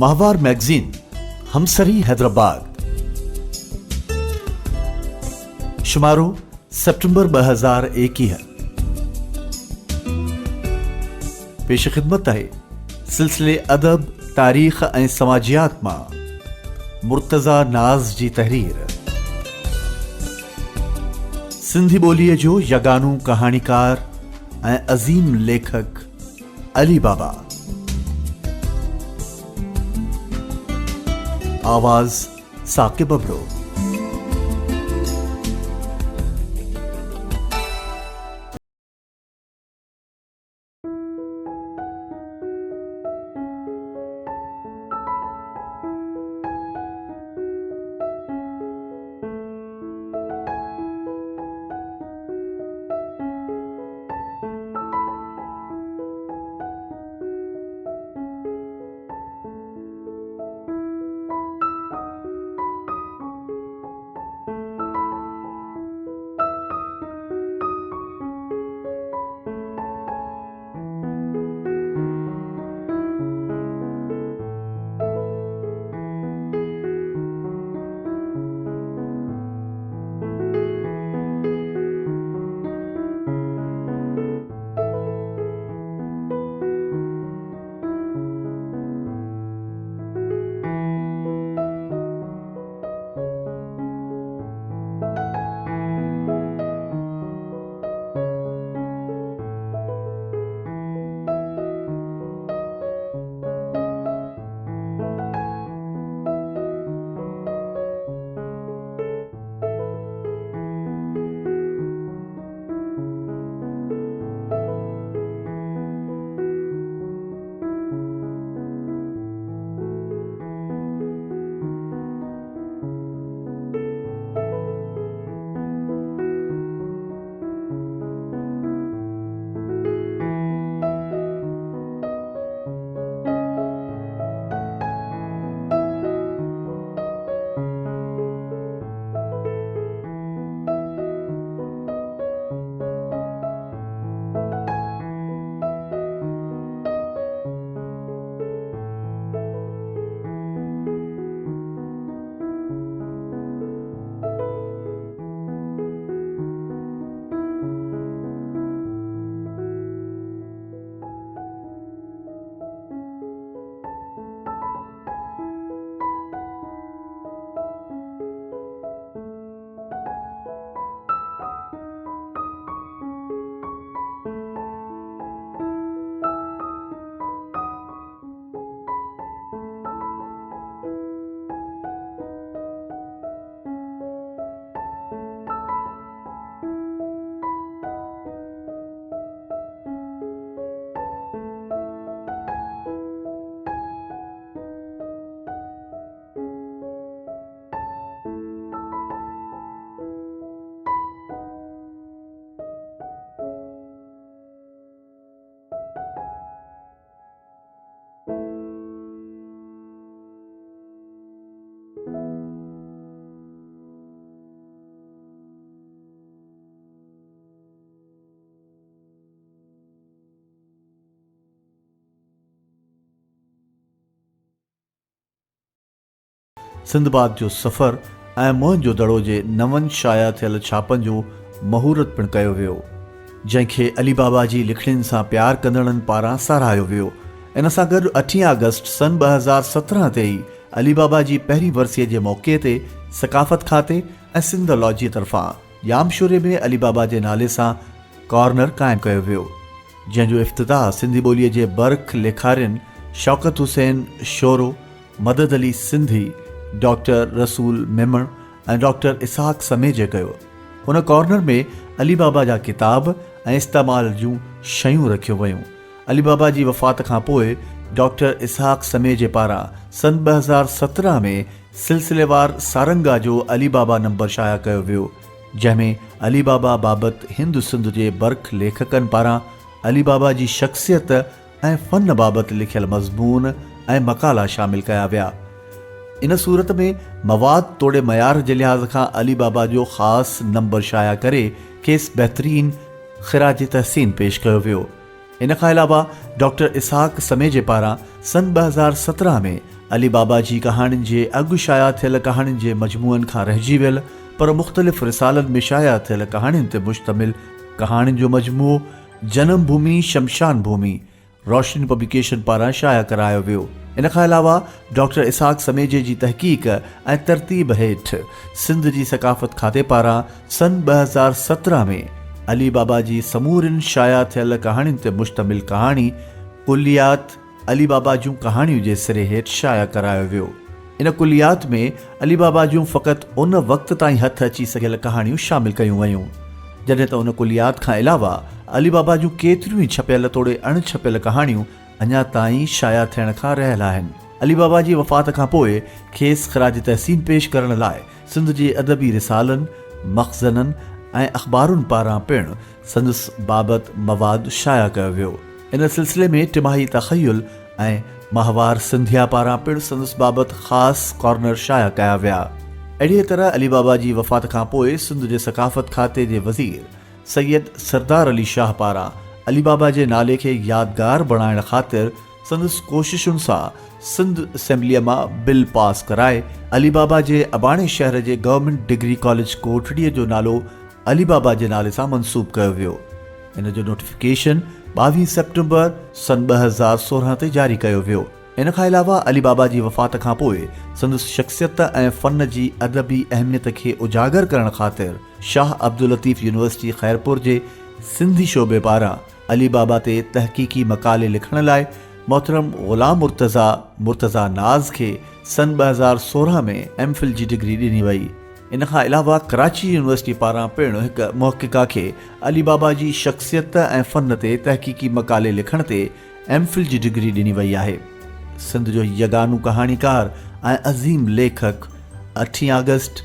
माहवार मैगज़ीन हमसरी हैदराबाद शुमारो सितंबर 2021 पेश खिदमत है सिलसिले अदब तारीख़ ऐं समाजियात मां मुर्तज़ा नाज़ जी तहरीर। सिंधी ॿोलीअ जो यगानू कहाणीकार ऐं अज़ीम लेखक अली बाबा। आवाज़ साकिब अबरो। सिंधबाद जो सफ़र ऐं मोहन जो दड़ो जे नवनि शाया थियल छापनि जो महूरत पिणु कयो वियो, जंहिंखे अली बाबा जी लिखड़ियुनि सां प्यार कंदड़नि पारां साराहियो वियो। इन सां गॾु 8 अगस्त सन 2017 ते ई अली बाबा जी पहिरीं वरसीअ जे मौक़े ते सकाफ़त खाते ऐं सिंधोलॉजी तरफ़ां यामशूरे में अली बाबा जे नाले सां कॉर्नर क़ाइमु कयो वियो, जंहिंजो इफ़्तिताह सिंधी ॿोलीअ जे बर्ख लेखारियुनि शौकत हुसैन शोरो, मदद अली सिंधी, डॉक्टर रसूल मेमण ऐं डॉक्टर इसहाक समेजे कयो। हुन कॉर्नर में अली बाबा जा किताब ऐं इस्तेमाल जूं शयूं रखियूं वयूं। अली बाबा जी वफ़ात खां पोइ डॉक्टर इसहाक समेजे पारां सन 2017 में सिलसिलेवार सारंगा जो अली बाबा नंबर शाया कयो वियो, जंहिंमें अली बाबा बाबति हिंद सिंध जे बर्ख लेखकनि पारां अली बाबा जी शख़्सियत ऐं फ़न बाबति लिखियल मज़मून ऐं मक़ाला शामिल कया विया। इन सूरत में मवाद तोड़े मयार जे लिहाज़ खां अली बाबा जो ख़ासि नंबर शाया करे खेसि बहितरीन ख़िराज तहसीन पेश कयो वियो। इन खां अलावा डॉक्टर इसहाक समेजे पारां सन 2017 में अली बाबा जी कहाणियुनि जे अॻु शाया थियल कहाणियुनि जे मजमूअनि खां रहिजी वियल पर मुख़्तलिफ़ रिसालनि में शाया थियल कहाणियुनि ते मुश्तमिल कहाणियुनि जो मजमूओ जनम भूमि शमशान भूमि रोशनी पब्लिकेशन पारां शाया करायो वियो। इन खां अलावा डॉक्टर इसहाक समेजे जी तहक़ीक़ ऐं तरतीब हेठि सिंध जी सकाफ़त खाते पारां सन 2017 में अली बाबा जी समूरनि शाया थियल कहाणियुनि ते मुश्तमिल कहाणी कुलियात अली बाबा जूं कहाणियूं जे सिरे हेठि शाया करायो वियो। इन कुलियात में अली बाबा जूं फ़क़ति उन वक़्त ताईं हथ अची सघियल कहाणियूं शामिल कयूं वयूं, जॾहिं त उन कुलियात खां अलावा अली बाबा जूं केतिरियूं ई छपियल तोड़े अणछपियल कहाणियूं अञा ताईं शाया थियण खां रहियल आहिनि। अली बाबा जी वफ़ात खां पोइ खेसि ख़राज तहसीन पेश करण लाइ सिंध जे अदबी रिसालनि, मख़ज़ननि ऐं अख़बारुनि पारां पिणु संदसि बाबति मवाद शाया कयो वियो। इन सिलसिले में टिमाही तख़युल ऐं माहवार सिंधिया पारां पिणु संदसि बाबति ख़ासि कॉर्नर शाया कया विया। अहिड़ीअ तरह अली बाबा जी वफ़ात खां पोइ सिंध जे सकाफ़त खाते जे वज़ीर सैयद सरदार अली शाह पारां अली बाबा जे नाले खे यादगार बणाइण ख़ातिर संदसि कोशिशुनि सां सिंध असेंबलीअ मां बिल पास कराए अली बाबा जे अबाणे शहर जे गवर्नमेंट डिग्री कॉलेज कोठड़ीअ जो नालो अली बाबा जे नाले सां मंसूब कयो वियो। इन जो नोटिफिकेशन 22 सेप्टेंबर सन 2016 ते जारी कयो वियो। इन खां अलावा अली बाबा जी वफ़ात खां पोइ संदसि शख़्सियत ऐं फ़न जी अदबी अहमियत खे उजागर करण ख़ातिर शाह अब्दुल लतीफ़ यूनिवर्सिटी ख़ैरपुर जे सिंधी शोबे पारां अली बाबा ते तहक़ीक़ी मक़ाले लिखण लाइ मोहतरम ग़ुलाम मुर्तज़ा नाज़ खे सन 2016 में एमफिल जी डिग्री ॾिनी वई। इन खां अलावा कराची यूनिवर्सिटी पारां पिणु हिकु मुहक़िक़ा खे अली बाबा जी शख़्सियत ऐं फ़न ते तहक़ीक़ी मक़ाले लिखण ते एमफिल जी डिग्री ॾिनी वई आहे। सिंध जो यगानू कहाणीकार ऐं अज़ीम लेखक 8 अगस्त